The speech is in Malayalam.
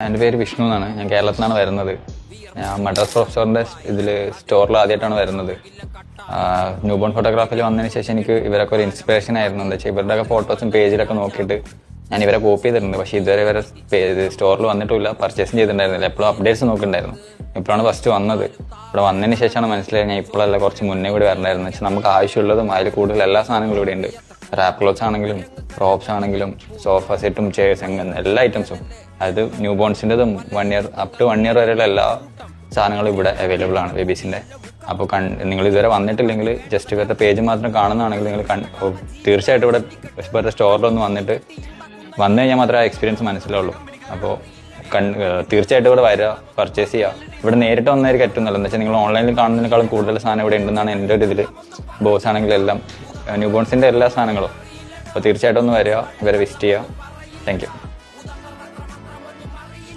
എൻ്റെ പേര് വിഷ്ണു എന്നാണ്. ഞാൻ കേരളത്തിൽ നിന്നാണ് വരുന്നത്. ഞാൻ മദ്രാസ് പ്രൊഫസറിൻ്റെ സ്റ്റോറിൽ ആദ്യമായിട്ടാണ് വരുന്നത്. ന്യൂ ബോൺ ഫോട്ടോഗ്രാഫിയിൽ വന്നതിന് ശേഷം എനിക്ക് ഇവരൊക്കെ ഒരു ഇൻസ്പിറേഷൻ ആയിരുന്നു. എന്താ വെച്ചാൽ ഇവരുടെയൊക്കെ ഫോട്ടോസും പേജിലൊക്കെ നോക്കിയിട്ട് ഞാൻ ഇവരെ കോപ്പി ചെയ്തിട്ടുണ്ട്. പക്ഷേ ഇതുവരെ ഇവരെ സ്റ്റോറിൽ വന്നിട്ടില്ല, പർച്ചേസും ചെയ്തിട്ടുണ്ടായിരുന്നില്ല. എപ്പോഴും അപ്ഡേറ്റ്സ് നോക്കിയിട്ടുണ്ടായിരുന്നു. ഇപ്പോഴാണ് ഫസ്റ്റ് വന്നത്. ഇവിടെ വന്നതിന് ശേഷമാണ് മനസ്സിലായി ഞാൻ ഇപ്പോഴല്ല കുറച്ച് മുന്നേ കൂടി വരണമായിരുന്നു. വെച്ചാൽ നമുക്ക് ആവശ്യമുള്ളതും അതിൽ കൂടുതൽ എല്ലാ സാധനങ്ങളും ഇവിടെ ഉണ്ട്. റാപ്പ് ക്ലോത്ത്സ് ആണെങ്കിലും പ്രോപ്സ് ആണെങ്കിലും സോഫ സെറ്റും ചെയർസ് അങ്ങനെ എല്ലാ ഐറ്റംസും, അതായത് ന്യൂ ബോൺസിൻ്റെതും 1 ഇയർ അപ് ടു 1 ഇയർ വരെയുള്ള എല്ലാ സാധനങ്ങളും ഇവിടെ അവൈലബിൾ ആണ് ബേബീസിൻ്റെ. അപ്പോൾ നിങ്ങൾ ഇതുവരെ വന്നിട്ടില്ലെങ്കിൽ ജസ്റ്റ് ഇവരുടെ പേജ് മാത്രം കാണുന്നതാണെങ്കിൽ നിങ്ങൾ തീർച്ചയായിട്ടും ഇവരുടെ സ്റ്റോറിലൊന്ന് വന്നു കഴിഞ്ഞാൽ മാത്രമേ ആ എക്സ്പീരിയൻസ് മനസ്സിലാവുള്ളൂ. അപ്പോൾ തീർച്ചയായിട്ടും ഇവിടെ വരിക, പർച്ചേസ് ചെയ്യുക. ഇവിടെ നേരിട്ട് വന്നതായിരിക്കും ഏറ്റവും നല്ലത്. എന്താ വെച്ചാൽ നിങ്ങൾ ഓൺലൈനിൽ കാണുന്നതിനേക്കാളും കൂടുതൽ സാധനം ഇവിടെ ഉണ്ടെന്നാണ് എൻ്റെ ഒരു ഇതിൽ. ബോസ് ആണെങ്കിലും എല്ലാം ന്യൂ ബോൺസിൻ്റെ എല്ലാ സാധനങ്ങളും. അപ്പോൾ തീർച്ചയായിട്ടും ഒന്ന് വരിക, ഇവരെ വിസിറ്റ് ചെയ്യുക. Thank you.